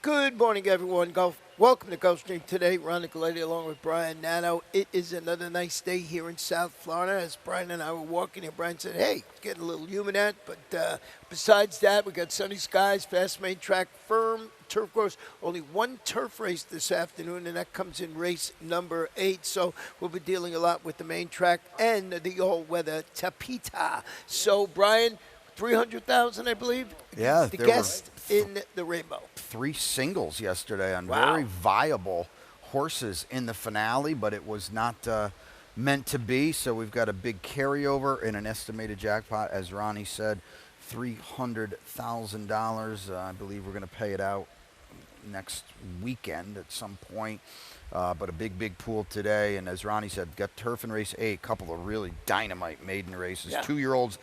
Good morning, everyone. Welcome to Gulfstream today. Ron Nicoletti along with Brian Nano. It is another nice day here in South Florida. As Brian and I were walking here, Brian said, hey, it's getting a little humid out. But besides that, we got sunny skies, fast main track, firm turf course. Only one turf race this afternoon, and that comes in race number 8. So we'll be dealing a lot with the main track and the all-weather Tapita. So, Brian, 300,000, I believe. Yeah, the there guest in the rainbow. 3 singles yesterday on Wow. very viable horses in the finale, but it was not meant to be. So we've got a big carryover and an estimated jackpot, as Ronnie said, $300,000. I believe we're going to pay it out next weekend at some point. But a big pool today. And as Ronnie said, got turf and race 8, a couple of really dynamite maiden races, Yeah. 2-year-olds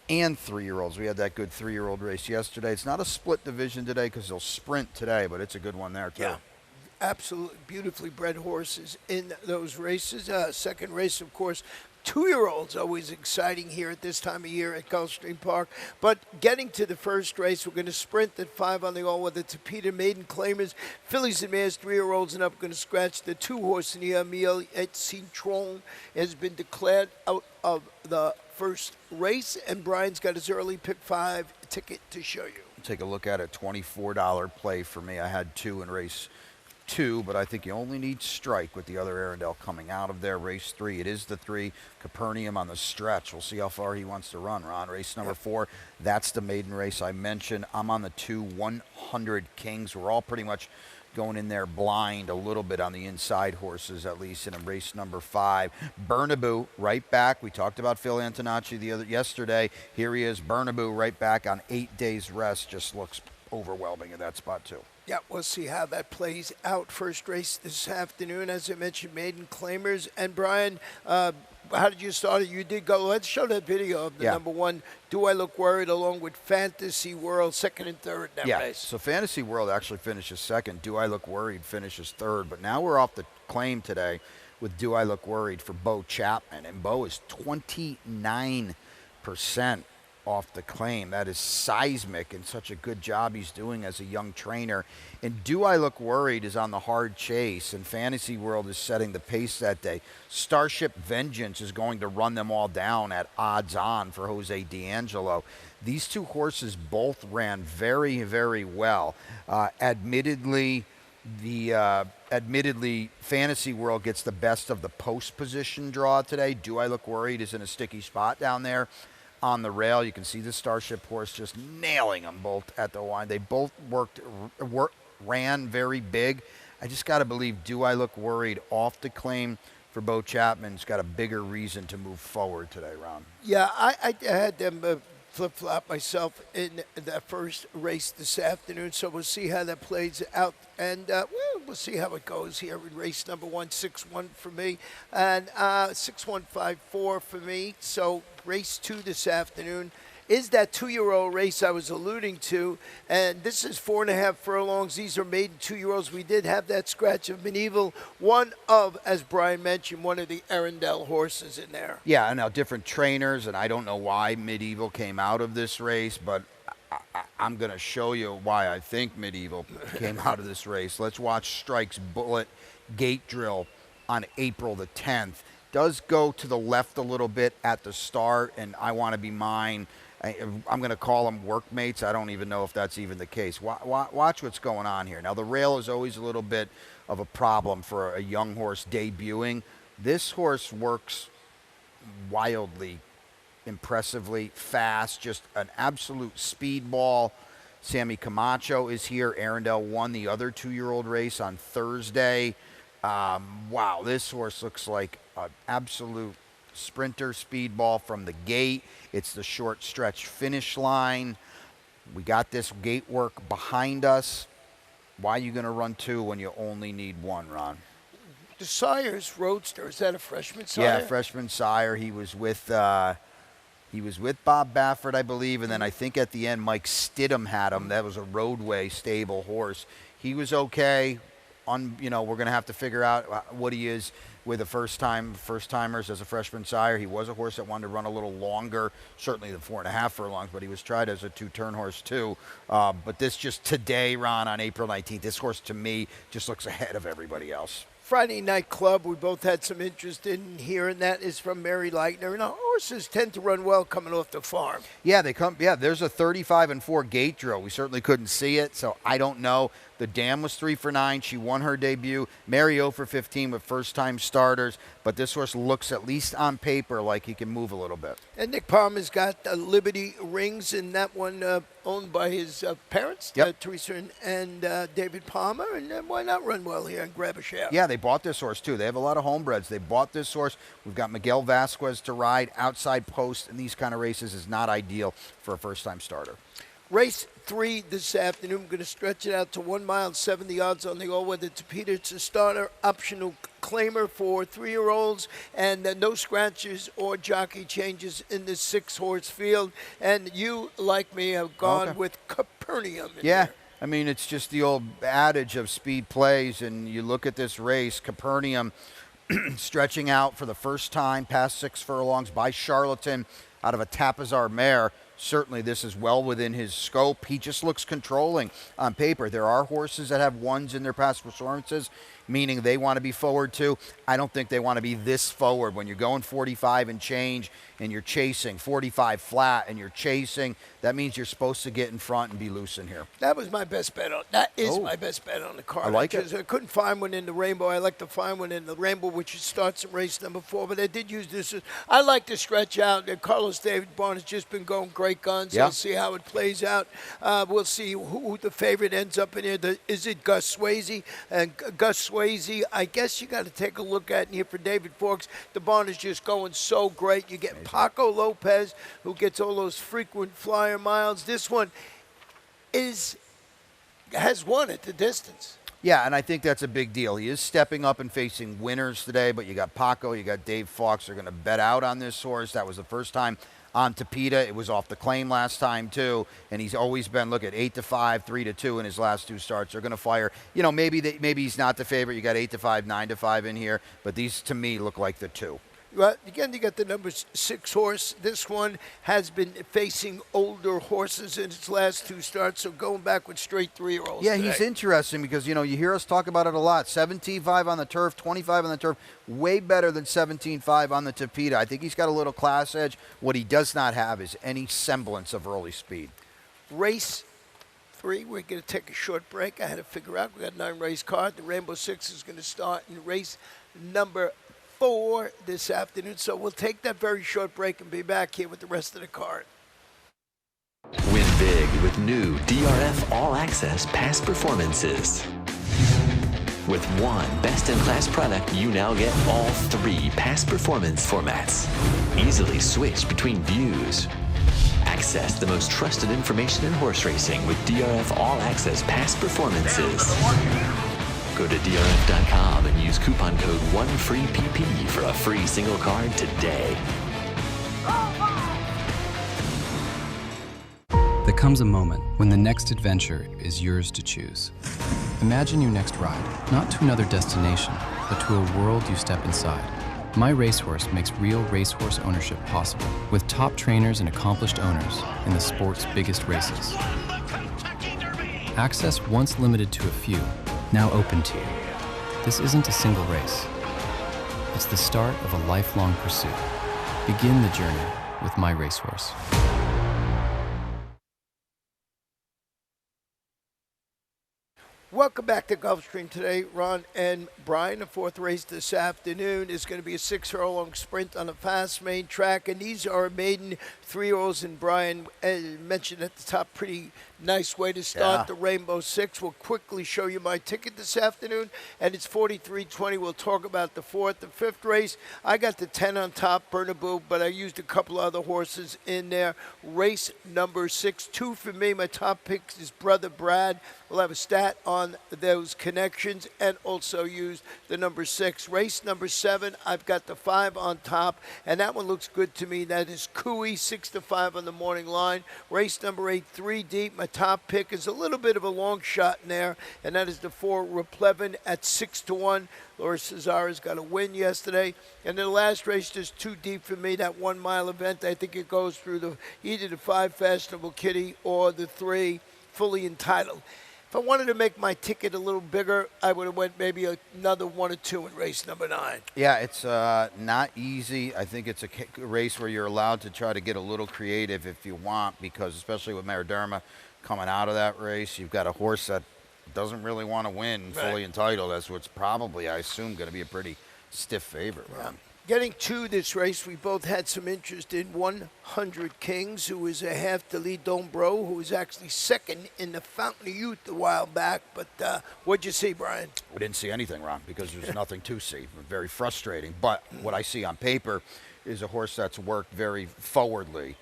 and 3-year-olds. We had that good 3-year-old race yesterday. It's not a split division today because they'll sprint today, but it's a good one there too. Yeah, absolutely beautifully bred horses in those races. Second race, of course, 2-year-olds, always exciting here at this time of year at Gulfstream Park. But getting to the first race, we're going to sprint at 5 on the all-weather Tapita maiden claimers. Fillies and mares, 3-year-olds and up, going to scratch the 2-horse in the Emile et Citron has been declared out of the first race, and Brian's got his early pick 5 ticket to show you. Take a look at it. $24 play for me. I had 2 in race 2, but I think you only need strike with the other Arundel coming out of there. Race 3, it is the 3. Capernaum on the stretch. We'll see how far he wants to run, Ron. Race number 4, that's the maiden race I mentioned. I'm on the 2 100 Kings. We're all pretty much going in there blind a little bit on the inside horses, at least in race number 5. Bernabeu right back. We talked about Phil Antonacci yesterday. Here he is, Bernabeu right back on 8 days rest. Just looks overwhelming in that spot too. Yeah, we'll see how that plays out. First race this afternoon, as I mentioned, maiden claimers. And Brian, how did you start it? You did go. Let's show that video of the number 1. Do I Look Worried, along with Fantasy World, second and third in that race. So Fantasy World actually finishes second. Do I Look Worried finishes third. But now we're off the claim today with Do I Look Worried for Bo Chapman, and Bo is 29% off the claim. That is seismic, and such a good job he's doing as a young trainer. And Do I Look Worried is on the hard chase, and Fantasy World is setting the pace that day. Starship Vengeance is going to run them all down at odds on for Jose D'Angelo. These 2 horses both ran very well. Admittedly, Fantasy World gets the best of the post position draw today. Do I Look Worried is in a sticky spot down there on the rail. You can see the Starship horse just nailing them both at the line. They both ran very big. I just got to believe Do I Look Worried off the claim for Bo Chapman's got a bigger reason to move forward today, Ron. Yeah, I had them flip-flop myself in that first race this afternoon, so we'll see how that plays out. And we'll see how it goes here in race number 1, 6-1 for me, and 6-1-5-4 for me. So race 2 this afternoon is that 2-year-old race I was alluding to, and this is 4.5 furlongs. These are maiden 2-year-olds. We did have that scratch of Medieval, one of, as Brian mentioned, one of the Arundel horses in there. Yeah, now different trainers, and I don't know why Medieval came out of this race, but I'm going to show you why I think Medieval came out of this race. Let's watch Strike's Bullet Gate Drill on April the 10th. Does go to the left a little bit at the start, and I Want to Be Mine. I'm going to call them workmates. I don't even know if that's even the case. Watch what's going on here. Now, the rail is always a little bit of a problem for a young horse debuting. This horse works wildly, impressively fast, just an absolute speedball. Sammy Camacho is here. Arundel won the other 2-year-old race on Thursday. Wow, this horse looks like an absolute sprinter speedball from the gate. It's the short stretch finish line. We got this gate work behind us. Why are you going to run 2 when you only need 1, Ron? The Sire's Roadster, is that a freshman sire? Yeah, freshman sire. He was with Bob Baffert, I believe, and then I think at the end Mike Stidham had him. That was a roadway stable horse. He was okay. We're going to have to figure out what he is with the first-timers as a freshman sire. He was a horse that wanted to run a little longer, certainly the 4.5 furlongs, but he was tried as a 2-turn horse too. But this just today, Ron, on April 19th, this horse to me just looks ahead of everybody else. Friday Night Club, we both had some interest in here, and that is from Mary Leitner. And our horses tend to run well coming off the farm. Yeah, they come. Yeah, there's a 35-4 gate drill. We certainly couldn't see it, so I don't know. The dam was 3 for 9. She won her debut. Mary 0 for 15 with first-time starters, but this horse looks, at least on paper, like he can move a little bit. And Nick Palmer's got Liberty Rings, and that one owned by his parents, Yep. Teresa and David Palmer. And why not run well here and grab a share? Yeah, they bought this horse, too. They have a lot of homebreds. They bought this horse. We've got Miguel Vasquez to ride. Outside post in these kind of races is not ideal for a first-time starter. Race 3 this afternoon. I'm going to stretch it out to 1 mile, 70 odds on the all-weather Tapeta. It's a starter optional claimer for 3-year-olds, and no scratches or jockey changes in this 6-horse field. And you, like me, have gone with Capernaum. Yeah. I mean, it's just the old adage of speed plays, and you look at this race, Capernaum stretching out for the first time past 6 furlongs by Charlatan out of a Tapazar mare. Certainly this is well within his scope. He just looks controlling on paper. There are horses that have ones in their past performances, meaning they want to be forward too. I don't think they want to be this forward. When you're going 45 and change and you're chasing 45 flat and you're chasing, that means you're supposed to get in front and be loose in here. That was my best bet on. That is my best bet on the card. I like it. I couldn't find one in the Rainbow. I like to find one in the Rainbow, which starts in race number 4. But I did use this. I like to stretch out. Carlos David Barn has just been going great guns. Yeah. We'll see how it plays out. We'll see who the favorite ends up in here. Is it Gus Swayze? And Gus Swayze, I guess you got to take a look at in here for David Forks. The barn is just going so great. You get Paco Lopez, who gets all those frequent flyer miles. This one has won at the distance. Yeah, and I think that's a big deal. He is stepping up and facing winners today, but you got Paco, you got Dave Fox. They're going to bet out on this horse. That was the first time on Tapeta. It was off the claim last time, too, and he's always been, look at 8-5, 3-2 in his last 2 starts. They're going to fire. You know, maybe he's not the favorite. You got 8-5, 9-5 in here, but these, to me, look like the 2. Well, again, you got the number 6 horse. This one has been facing older horses in its last 2 starts, so going back with straight 3-year-olds. Yeah, today. he's interesting because, you know, you hear us talk about it a lot. 17-5 on the turf, 25 on the turf, way better than 17-5 on the Tapeta. I think he's got a little class edge. What he does not have is any semblance of early speed. Race 3, we're going to take a short break. I had to figure out. We got 9 race card. The Rainbow 6 is going to start in race number 4 this afternoon. So we'll take that very short break and be back here with the rest of the card. Win big with new DRF All Access past performances. With one best-in-class product, you now get all 3 past performance formats. Easily switch between views. Access the most trusted information in horse racing with DRF All Access past performances. Go to DRF.com and use coupon code 1FREEPP for a free single card today. There comes a moment when the next adventure is yours to choose. Imagine your next ride, not to another destination, but to a world you step inside. My Racehorse makes real racehorse ownership possible, with top trainers and accomplished owners in the sport's biggest races. Access once limited to a few, now open to you. This isn't a single race. It's the start of a lifelong pursuit. Begin the journey with My Racehorse. Welcome back to Gulfstream today. Ron and Brian. The 4th race this afternoon is going to be a 6-furlong sprint on a fast main track, and these are maiden 3-year-olds. And Brian mentioned at the top, pretty nice way to start the Rainbow 6. We'll quickly show you my ticket this afternoon, and it's 43.20. We'll talk about the 4th and 5th race. I got the 10 on top, Bernabeu, but I used a couple other horses in there. Race number 6, 2 for me. My top pick is Brother Brad. We'll have a stat on those connections and also use the number 6. Race number 7, I've got the 5 on top, and that one looks good to me. That is Cooey, 6-5 on the morning line. Race number 8, 3 deep. My top pick is a little bit of a long shot in there, and that is the 4, Replevin at 6-1. Laura Cesara's got a win yesterday. And then the last race, just 2 deep for me, that 1 mile event. I think it goes through either the 5 Fashionable Kitty or the 3 Fully Entitled. If I wanted to make my ticket a little bigger, I would have went maybe another 1 or 2 in race number 9. Yeah, it's not easy. I think it's a race where you're allowed to try to get a little creative if you want, because especially with Maraderma coming out of that race, you've got a horse that doesn't really want to win, Fully Entitled. That's what's probably, I assume, going to be a pretty stiff favorite. Yeah. Getting to this race, we both had some interest in 100 Kings, who is a half to lead Dombro, who was actually second in the Fountain of Youth a while back. But what'd you see, Brian? We didn't see anything, Ron, because there's nothing to see. Very frustrating. But what I see on paper is a horse that's worked very forwardly.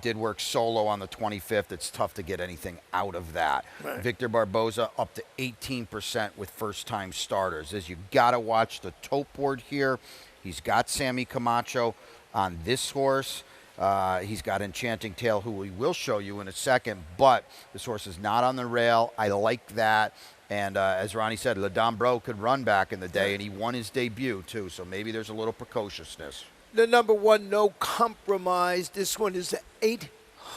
Did work solo on the 25th. It's tough to get anything out of that. Right. Victor Barboza up to 18% with first-time starters. As you got to watch the tote board here. He's got Sammy Camacho on this horse. He's got Enchanting Tale, who we will show you in a second, but this horse is not on the rail. I like that. And as Ronnie said, Le Dombro could run back in the day, and he won his debut, too, so maybe there's a little precociousness. The number 1, No Compromise. This one is the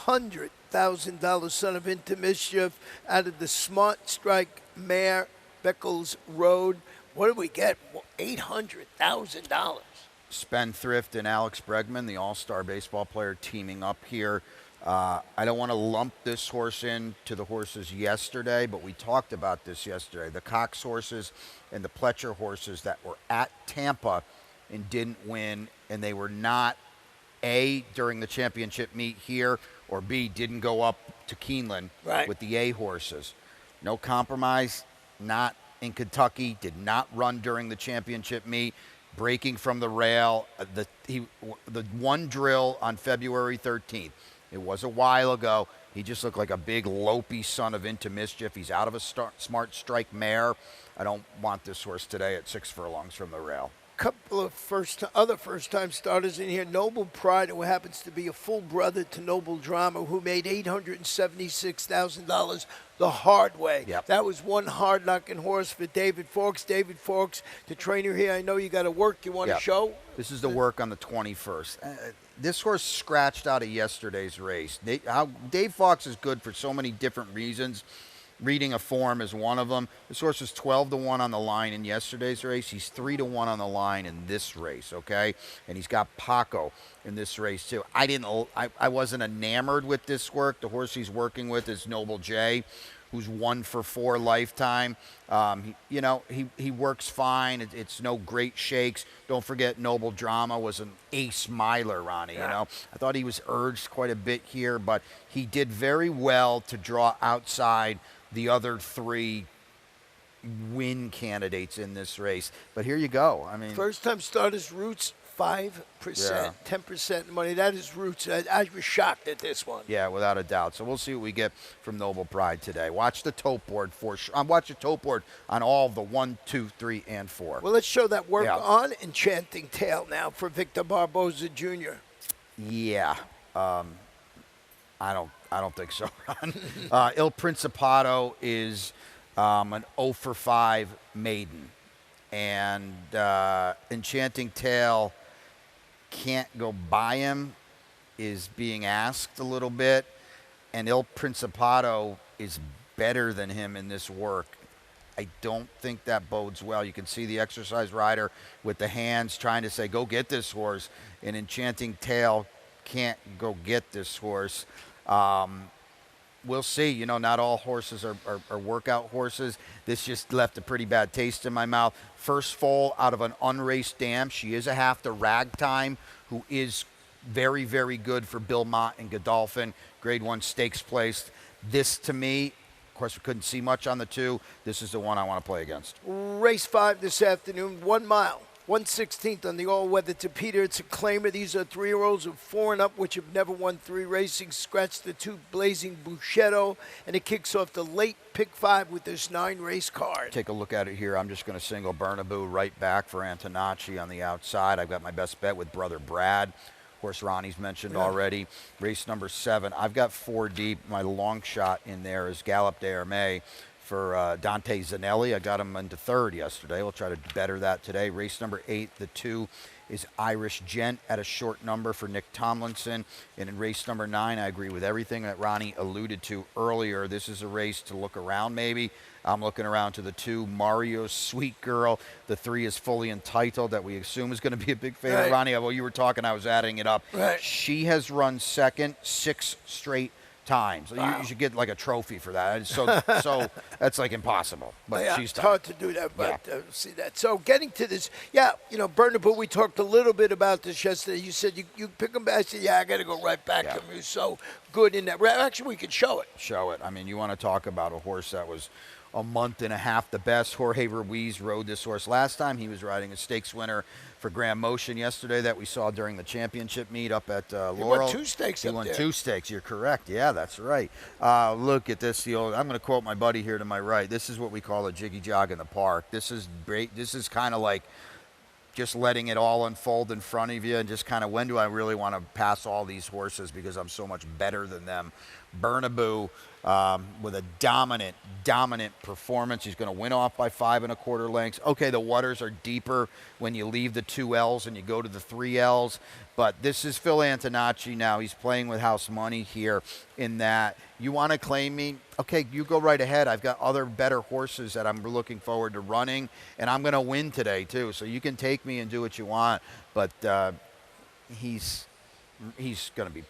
$800,000 son of Into Mischief out of the Smart Strike mare, Beckles Road. What did we get? $800,000. Spendthrift and Alex Bregman, the all-star baseball player, teaming up here. I don't want to lump this horse in to the horses yesterday, but we talked about this yesterday. The Cox horses and the Pletcher horses that were at Tampa and didn't win, and they were not, A, during the championship meet here, or B, didn't go up to Keeneland with the A horses. No Compromise, not in Kentucky, did not run during the championship meet, breaking from the rail. The one drill on February 13th. It was a while ago. He just looked like a big lopey son of Into Mischief. He's out of a Smart Strike mare. I don't want this horse today at 6 furlongs from the rail. Couple of other first-time starters in here. Noble Pride, who happens to be a full brother to Noble Drama, who made $876,000 the hard way. Yep. That was one hard-knocking horse for David Forks. David Forks, the trainer here, I know you got to work. You want to show? This is the work on the 21st. This horse scratched out of yesterday's race. Dave Fox is good for so many different reasons. Reading a form is one of them. This horse was 12-1 on the line in yesterday's race. He's 3-1 on the line in this race, okay? And he's got Paco in this race too. I wasn't enamored with this work. The horse he's working with is Noble J, who's 1-for-4 lifetime. He works fine. It's no great shakes. Don't forget Noble Drama was an ace miler, Ronnie. I thought he was urged quite a bit here, but he did very well to draw outside the other 3 win candidates in this race. But here you go. I mean, first-time starters, Roots, 5%, 10% money. That is Roots. I was shocked at this one. Yeah, without a doubt. So we'll see what we get from Noble Pride today. Watch the tote board for sure. Watch the tote board on all of the 1, 2, 3, and 4. Well, let's show that work on Enchanting Tale now for Victor Barboza Jr. Yeah. I don't think so, Ron. Il Principato is an 0-for-5 maiden. And Enchanting Tale can't go by him, is being asked a little bit. And Il Principato is better than him in this work. I don't think that bodes well. You can see the exercise rider with the hands trying to say, go get this horse. And Enchanting Tale can't go get this horse. We'll see. Not all horses are workout horses. This just left a pretty bad taste in my mouth. First foal out of an unraced dam. She is a half to Ragtime, who is very, very good for Bill Mott and Godolphin. Grade 1 stakes placed. This, to me, of course, we couldn't see much on the 2. This is the one I want to play against. Race 5 this afternoon, 1 mile. 1/16 on the all-weather to Peter. It's a claimer. These are 3-year-olds of 4 and up, which have never won 3 racing. Scratch the 2 Blazing Buscetto, and it kicks off the late pick 5 with this 9-race card. Take a look at it here. I'm just going to single Bernabeu right back for Antonacci on the outside. I've got my best bet with Brother Brad. Horse Ronnie's mentioned already. Race number 7. I've got 4 deep. My long shot in there is Galop d'Hermé for Dante Zanelli. I got him into 3rd yesterday. We'll try to better that today. Race number 8, the 2 is Irish Gent at a short number for Nick Tomlinson. And in race number 9, I agree with everything that Ronnie alluded to earlier. This is a race to look around maybe. I'm looking around to the 2, Mario's Sweet Girl. The 3 is Fully Entitled, that we assume is going to be a big favorite. Right. Ronnie, while you were talking, I was adding it up. Right. She has run second 6 straight times. Wow. You should get like a trophy for that. So that's like impossible. But Yeah, she's it's done. hard to do that, but see that. So getting to this, Bernabeu, we talked a little bit about this yesterday. You said you pick them back. I said, I got to go right back to him. He was so good in that. Actually, we could show it. Show it. I mean, you want to talk about a horse that was a month and a half the best. Jorge Ruiz rode this horse last time. He was riding a stakes winner for Grand Motion yesterday that we saw during the championship meet up at Laurel. He won 2 stakes He up won there. 2 stakes. You're correct. Yeah, that's right. Look at this. I'm going to quote my buddy here to my right. This is what we call a jiggy jog in the park. This is great. This is kind of like just letting it all unfold in front of you and just kind of when do I really want to pass all these horses because I'm so much better than them. Bernabeu with a dominant performance. He's going to win off by 5 1/4 lengths. Okay, the waters are deeper when you leave the 2 L's and you go to the 3 L's. But this is Phil Antonacci now. He's playing with house money here in that you want to claim me. Okay, you go right ahead. I've got other better horses that I'm looking forward to running, and I'm going to win today too. So you can take me and do what you want. But he's going to be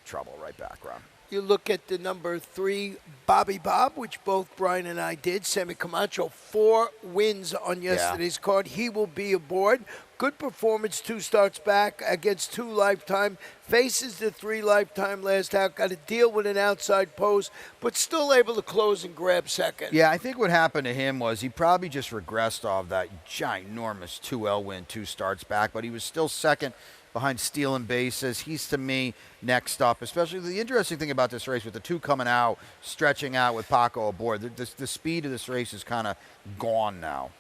trouble right back, Ron. You look at the number 3, Bobby Bob, which both Brian and I did. Sammy Camacho, 4 wins on yesterday's card. He will be aboard. Good performance, 2 starts back against 2 Lifetime. Faces the 3 Lifetime last out. Got to deal with an outside post, but still able to close and grab second. Yeah, I think what happened to him was he probably just regressed off that ginormous 2L win, 2 starts back, but he was still second behind Stealing Bases. He's, to me, next up. Especially the interesting thing about this race with the 2 coming out, stretching out with Paco aboard, the speed of this race is kind of gone now.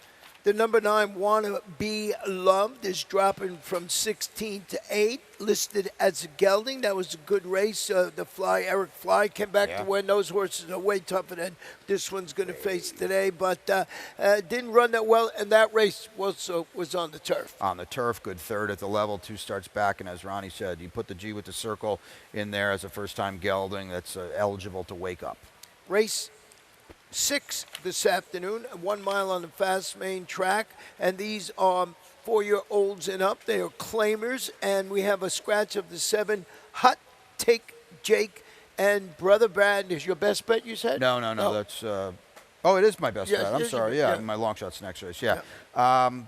The number 9, Wanna Be Loved, is dropping from 16 to 8, listed as a gelding. That was a good race. The Eric Fly, came back to win. Those horses are way tougher than this one's going to face today, but didn't run that well, and that race was on the turf. On the turf, good 3rd at the level, 2 starts back, and as Ronnie said, you put the G with the circle in there as a first-time gelding that's eligible to wake up. Race 6 this afternoon, 1 mile on the fast main track, and these are 4-year-olds and up. They are claimers, and we have a scratch of the 7, Hot Take Jake and Brother Brad. Is your best bet, you said? No. That's it is my best bet. I'm sorry. Yeah, my long shot's next race. Yeah.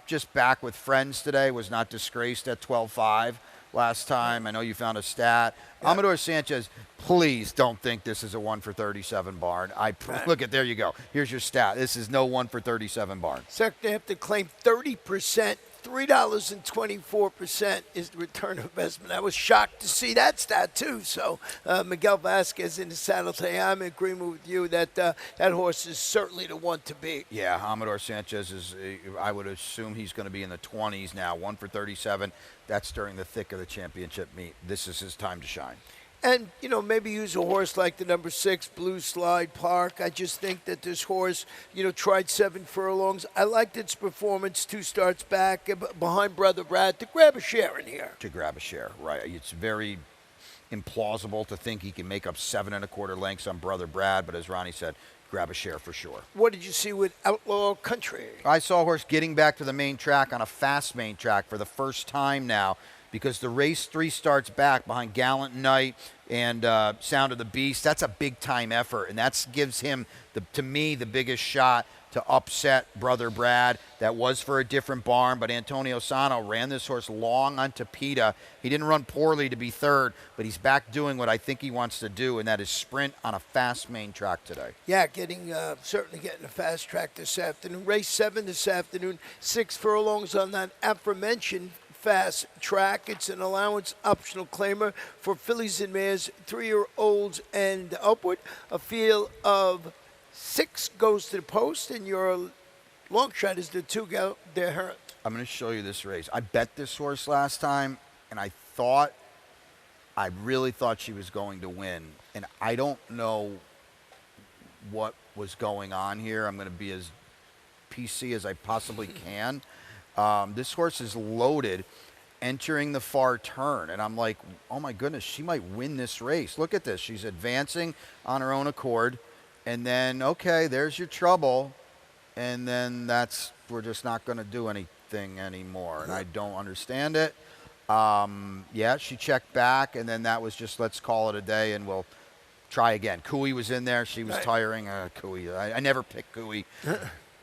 Just back with friends today. Was not disgraced at 12.5 last time. I know you found a stat. Amador Sanchez, please don't think this is a 1 for 37 barn. Look at, there you go. Here's your stat. This is no 1 for 37 barn. So they have to claim 30%. $3.24 is the return of investment. I was shocked to see that stat too. So Miguel Vasquez in the saddle today. I'm in agreement with you that that horse is certainly the one to beat. Yeah, Amador Sanchez is. I would assume he's going to be in the 20s now. 1 for 37. That's during the thick of the championship meet. This is his time to shine. And, maybe use a horse like the number 6, Blue Slide Park. I just think that this horse, tried 7 furlongs. I liked its performance, 2 starts back behind Brother Brad to grab a share in here. To grab a share, right. It's very implausible to think he can make up 7 1/4 lengths on Brother Brad, but as Ronnie said, grab a share for sure. What did you see with Outlaw Country? I saw a horse getting back to the main track on a fast main track for the first time now. because the race 3 starts back behind Gallant Knight and Sound of the Beast. That's a big-time effort, and that gives him, to me, the biggest shot to upset Brother Brad. That was for a different barn, but Antonio Sano ran this horse long on Tapeta. He didn't run poorly to be third, but he's back doing what I think he wants to do, and that is sprint on a fast main track today. Yeah, certainly getting a fast track this afternoon. Race 7 this afternoon, 6 furlongs on that aforementioned fast track. It's an allowance optional claimer for fillies and mares, 3-year-olds and upward. A field of 6 goes to the post, and your long shot is the 2 go there, Herent. I'm going to show you this race. I bet this horse last time, and I really thought she was going to win. And I don't know what was going on here. I'm going to be as PC as I possibly can. This horse is loaded entering the far turn, and I'm like, oh my goodness, she might win this race. Look at this. She's advancing on her own accord. And then, okay, there's your trouble. And then we're just not going to do anything anymore. And I don't understand it. Yeah, she checked back, and then that was just, let's call it a day, and we'll try again. Cooey was in there. She was tiring. Cooey. I never pick Cooey.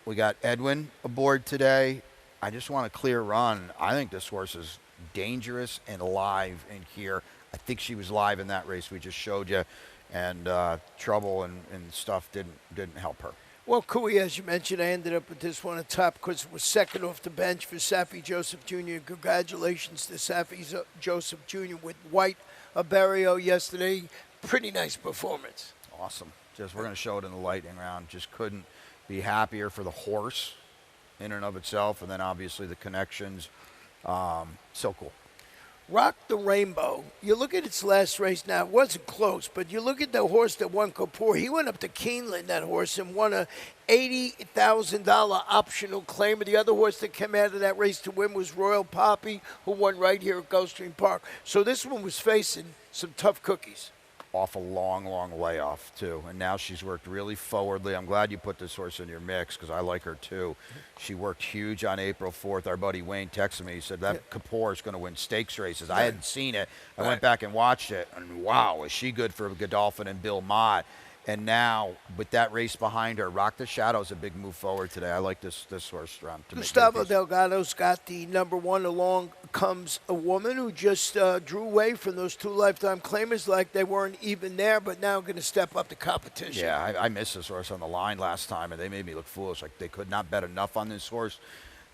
We got Edwin aboard today. I just want a clear run. I think this horse is dangerous and live in here. I think she was live in that race we just showed you. And trouble and stuff didn't help her. Well, Cooey, as you mentioned, I ended up with this one on top because it was second off the bench for Safi Joseph Jr. Congratulations to Safi Joseph Jr. with White Aberio yesterday. Pretty nice performance. Awesome. We're going to show it in the lightning round. Just couldn't be happier for the horse in and of itself, and then obviously the connections. So cool. Rock the Rainbow. You look at its last race now. It wasn't close, but you look at the horse that won Kapoor. He went up to Keeneland, that horse, and won a $80,000 optional claim. The other horse that came out of that race to win was Royal Poppy, who won right here at Gulfstream Park. So this one was facing some tough cookies. Off a long layoff, too. And now she's worked really forwardly. I'm glad you put this horse in your mix because I like her, too. She worked huge on April 4th. Our buddy Wayne texted me. He said that Kapoor is going to win stakes races. I hadn't seen it. I went back and watched it, and wow, is she good for Godolphin and Bill Mott. And now, with that race behind her, Rock the Shadow is a big move forward today. I like this horse run. Gustavo Delgado's got the number 1. Along comes a woman who just drew away from those 2 lifetime claimers like they weren't even there, but now going to step up the competition. Yeah, I missed this horse on the line last time, and they made me look foolish. Like they could not bet enough on this horse.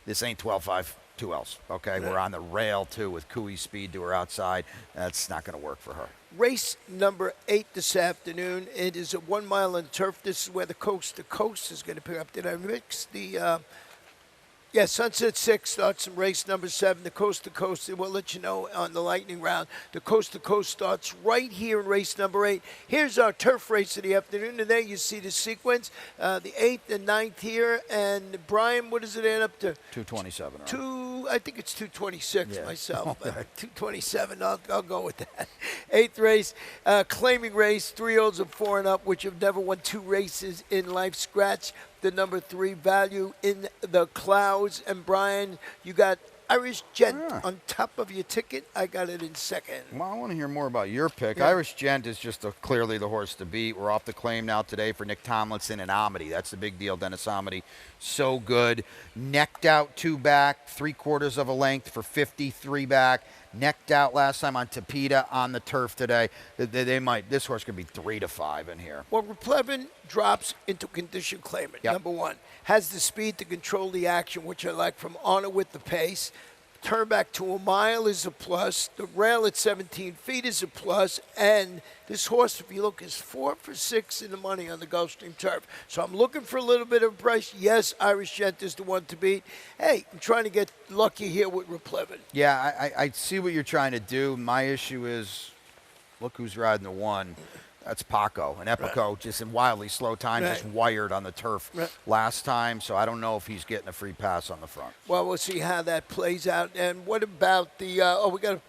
This ain't 12-5. 2 else. Okay, we're on the rail, too, with Cooey speed to her outside. That's not going to work for her. Race number 8 this afternoon. It is a 1 mile on turf. This is where the coast to coast is going to pick up. Did I mix the Sunset 6 starts in race number 7. The coast to coast, we'll let you know on the lightning round. The coast to coast starts right here in race number 8. Here's our turf race of the afternoon. And there you see the sequence. The 8th and 9th here. And Brian, what does it end up to? 227. I think it's 226 myself. Okay. 227, I'll go with that. 8th race, claiming race, 3-year-olds and 4 and up, which have never won 2 races in life. Scratch the number 3, Value in the Clouds. And Brian, you got Irish Gent on top of your ticket. I got it in second. Well, I want to hear more about your pick. Yeah. Irish Gent is just clearly the horse to beat. We're off the claim now today for Nick Tomlinson and Amity. That's the big deal. Dennis Amity, so good. Necked out 2 back, 3/4 of a length for 53 back. Necked out last time on Tapeta on the turf today. This horse could be 3-5 in here. Well, Replevin drops into condition claimant. Number 1. Has the speed to control the action, which I like from Honor with the pace. Turn back to a mile is a plus. The rail at 17 feet is a plus. And this horse, if you look, is 4 for 6 in the money on the Gulfstream turf. So I'm looking for a little bit of a price. Yes, Irish Gent is the one to beat. Hey, I'm trying to get lucky here with Replevin. Yeah, I see what you're trying to do. My issue is, look who's riding the 1. That's Paco. And Epico, just in wildly slow time, just wired on the turf last time. So I don't know if he's getting a free pass on the front. Well, we'll see how that plays out. And what about the, we got a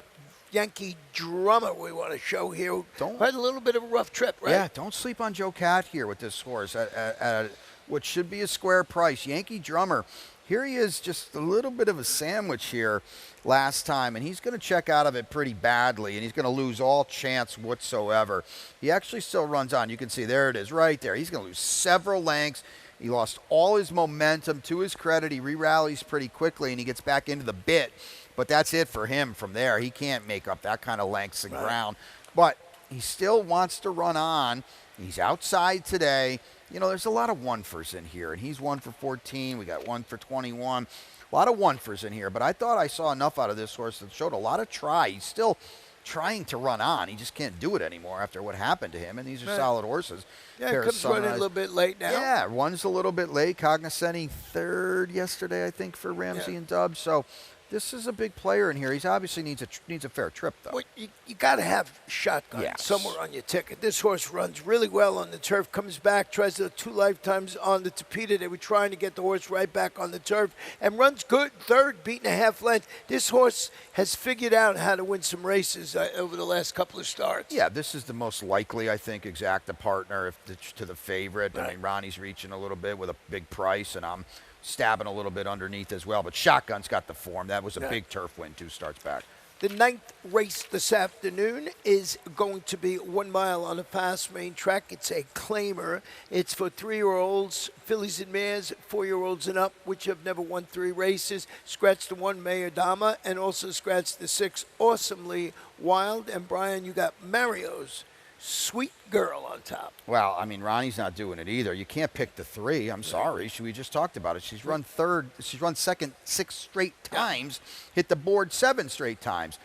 Yankee Drummer we want to show here. Had a little bit of a rough trip, right? Yeah, don't sleep on Joe Cat here with this horse at what should be a square price. Yankee Drummer Here he is, just a little bit of a sandwich here last time, and he's going to check out of it pretty badly, and he's going to lose all chance whatsoever. He actually still runs on. You can see there it is right there. He's going to lose several lengths. He lost all his momentum. To his credit, he re-rallies pretty quickly, and he gets back into the bit. But that's it for him from there. He can't make up that kind of lengths and ground. But he still wants to run on. He's outside today. You know, there's a lot of one-fers in here, and he's 1 for 14. We got 1 for 21. A lot of one-fers in here, but I thought I saw enough out of this horse that showed a lot of try. He's still trying to run on. He just can't do it anymore after what happened to him, and these are solid horses. Yeah, it comes running a little bit late now. Yeah, one's a little bit late. Cognoscenti third yesterday, I think, for Ramsey and Dubs. So this is a big player in here. He's obviously needs a fair trip, though. Well, you got to have shotgun somewhere on your ticket. This horse runs really well on the turf, comes back, tries the 2 lifetimes on the Tapeta. They were trying to get the horse right back on the turf and runs good. Third, beating a half length. This horse has figured out how to win some races over the last couple of starts. Yeah, this is the most likely, I think, exacta partner to the favorite. Right. I mean, Ronnie's reaching a little bit with a big price, and I'm stabbing a little bit underneath as well. But Shotgun's got the form. That was a big turf win 2 starts back. The 9th race this afternoon is going to be 1 mile on a fast main track. It's a claimer. It's for 3-year-olds, fillies and mares, 4-year-olds and up, which have never won 3 races. Scratch the 1, Mayadama, and also scratch the 6, Awesomely Wild. And Brian, you got Mario's Sweet Girl on top. Well, I mean, Ronnie's not doing it either. You can't pick the 3. I'm sorry. We just talked about it. She's run third. She's run second 6 straight times, hit the board 7 straight times.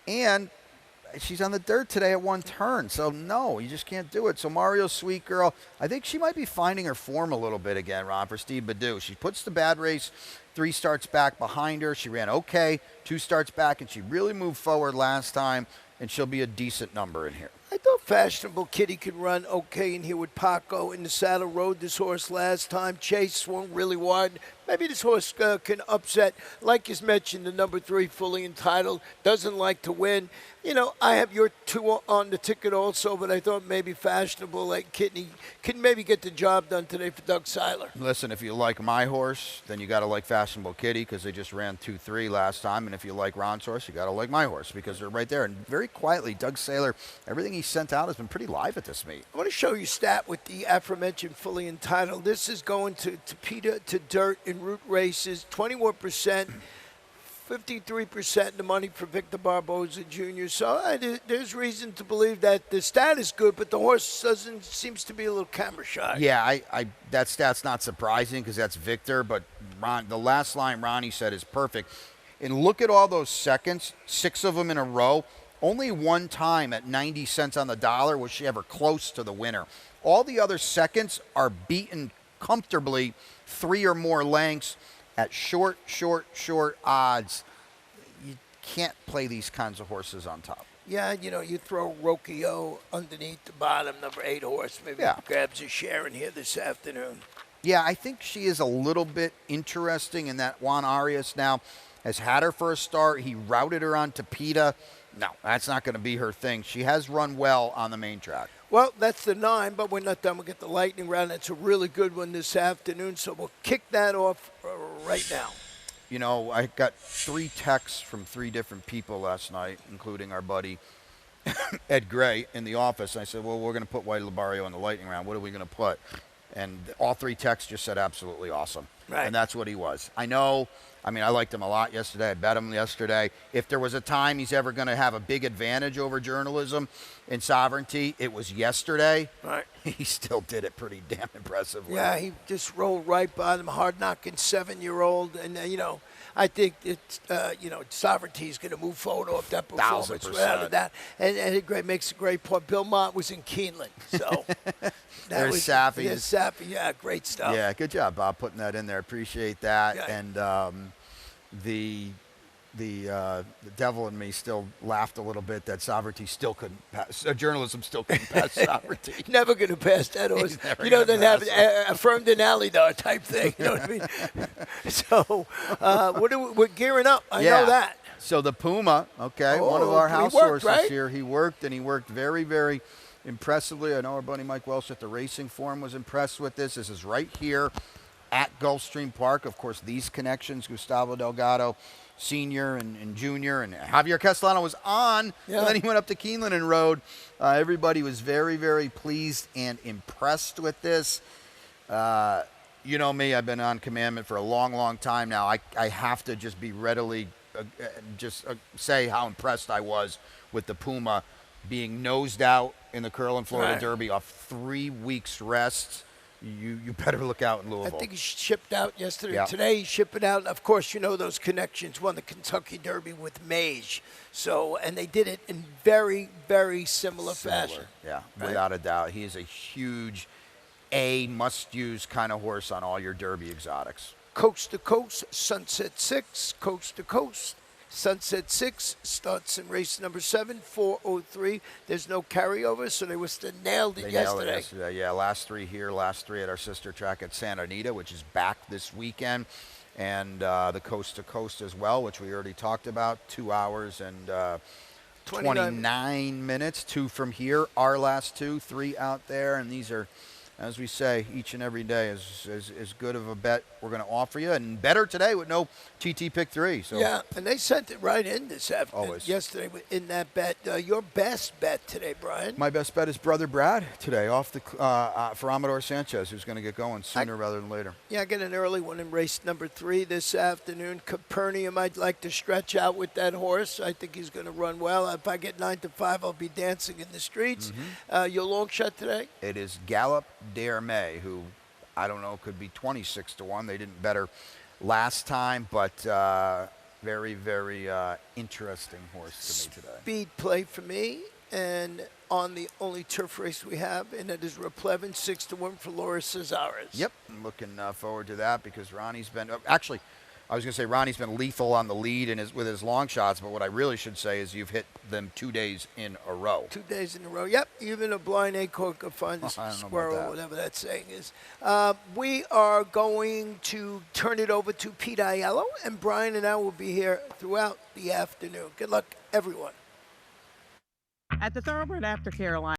And she's on the dirt today at 1 turn. So, no, you just can't do it. So, Mario's Sweet Girl, I think she might be finding her form a little bit again, Ron, for Steve Badu. She puts the bad race 3 starts back behind her. She ran okay 2 starts back, and she really moved forward last time, and she'll be a decent number in here. I thought Fashionable Kitty could run okay in here with Paco in the saddle. Rode this horse last time. Chase swung really wide. Maybe this horse can upset. Like you mentioned, the number 3, Fully Entitled, doesn't like to win. You know, I have your 2 on the ticket also, but I thought maybe Fashionable, like Kitty, can maybe get the job done today for Doug Seiler. Listen, if you like my horse, then you got to like Fashionable Kitty because they just ran 2-3 last time. And if you like Ron's horse, you got to like my horse because they're right there. And very quietly, Doug Seiler, everything he sent out has been pretty live at this meet. I want to show you a stat with the aforementioned Fully Entitled. This is going to Peter to dirt in route races, 21%, 53% the money for Victor Barboza Jr. So there's reason to believe that the stat is good, but the horse seems to be a little camera shy. Yeah, that stat's not surprising because that's Victor, but the last line Ronnie said is perfect. And look at all those seconds, 6 of them in a row. Only 1 time at 90 cents on the dollar was she ever close to the winner. All the other seconds are beaten comfortably 3 or more lengths at short odds. You can't play these kinds of horses on top. Yeah, you know, you throw Rokio underneath the bottom, number 8 horse, maybe grabs a share in here this afternoon. Yeah, I think she is a little bit interesting in that Juan Arias now has had her first start. He routed her on Tapeta. No, that's not going to be her thing. She has run well on the main track. Well, that's the 9, but we're not done. We'll get the lightning round. It's a really good one this afternoon, so we'll kick that off right now. You know, I got 3 texts from 3 different people last night, including our buddy Ed Gray in the office. I said, well, we're going to put Whitey Labarrio in the lightning round. What are we going to put? And all 3 texts just said absolutely awesome. Right. And that's what he was. I know. I mean, I liked him a lot yesterday. I bet him yesterday. If there was a time he's ever going to have a big advantage over journalism in sovereignty, it was yesterday. Right. He still did it pretty damn impressively. Yeah, he just rolled right by them, hard-knocking 7-year-old. And, you know, I think it's, you know, sovereignty is going to move forward off that performance. 1,000%. Without that. And Gray makes a great point. Bill Mott was in Keeneland. So There's Safi. Yeah, Safi. Yeah, great stuff. Yeah, good job, Bob, putting that in there. Appreciate that. Yeah. And the devil in me still laughed a little bit that sovereignty still couldn't pass. Journalism still couldn't pass sovereignty. Never going to pass that horse. Never You know, gonna they have pass affirmed in Alidar type thing. You know what I mean? So we're gearing up. I know that. So the Puma, okay, one of Oh, our he house worked, horses right? here. He worked, and he worked very, very impressively. I know our buddy Mike Welsh at the Racing Forum was impressed with this. This is right here at Gulfstream Park. Of course, these connections, Gustavo Delgado Sr. and Jr. and Javier Castellano was on, Yeah. and then he went up to Keeneland and rode. Everybody was very, very pleased and impressed with this. You know me, I've been on Commandment for a long, long time now. I have to just be readily say how impressed I was with the Puma being nosed out in the Curlin Florida Right. Derby off 3 weeks rest. You better look out in I Louisville. think he shipped out yesterday. Yeah. Today he's shipping out. Of course, you know those connections won the Kentucky Derby with Mage. So, and they did it in very, very similar fashion. Yeah, Right. without a doubt. He is a huge must-use kind of horse on all your Derby exotics. Coast to Coast, Sunset 6, Coast to Coast. Sunset 6 starts in race number 7, 4:03. There's no carryover, so they must have nailed it They yesterday. nailed it yesterday. Yeah, last 3 here, last 3 at our sister track at Santa Anita, which is back this weekend. And the Coast to Coast as well, which we already talked about, 2 hours and 29 minutes. 2 from here, our last 2, 3 out there. And these are, as we say, each and every day is good of a bet we're going to offer you. And better today with no TT Pick 3. So. Yeah, and they sent it right in this afternoon. Always. Yesterday in that bet. Your best bet today, Brian? My best bet is Brother Brad today off the for Amador Sanchez, who's going to get going sooner rather than later. Yeah, I get an early one in race number 3 this afternoon. Capernaum, I'd like to stretch out with that horse. I think he's going to run well. If I get 9 to 5, I'll be dancing in the streets. Your long shot today? It is Gallup Derme, who I don't know could be 26 to 1. They didn't bet her last time, but very, very interesting horse to me today. Speed play for me, and on the only turf race we have, and that is Replevin, 6 to 1 for Laura Cesares. Yep, I'm looking forward to that because Ronnie's been actually. I was going to say Ronnie's been lethal on the lead and with his long shots, but what I really should say is you've hit them 2 days in a row. 2 days in a row. Yep, even a blind acorn could find a I don't know about squirrel, that. whatever that saying is. We are going to turn it over to Pete Aiello, and Brian and I will be here throughout the afternoon. Good luck, everyone. At the Thoroughbred After Carolina.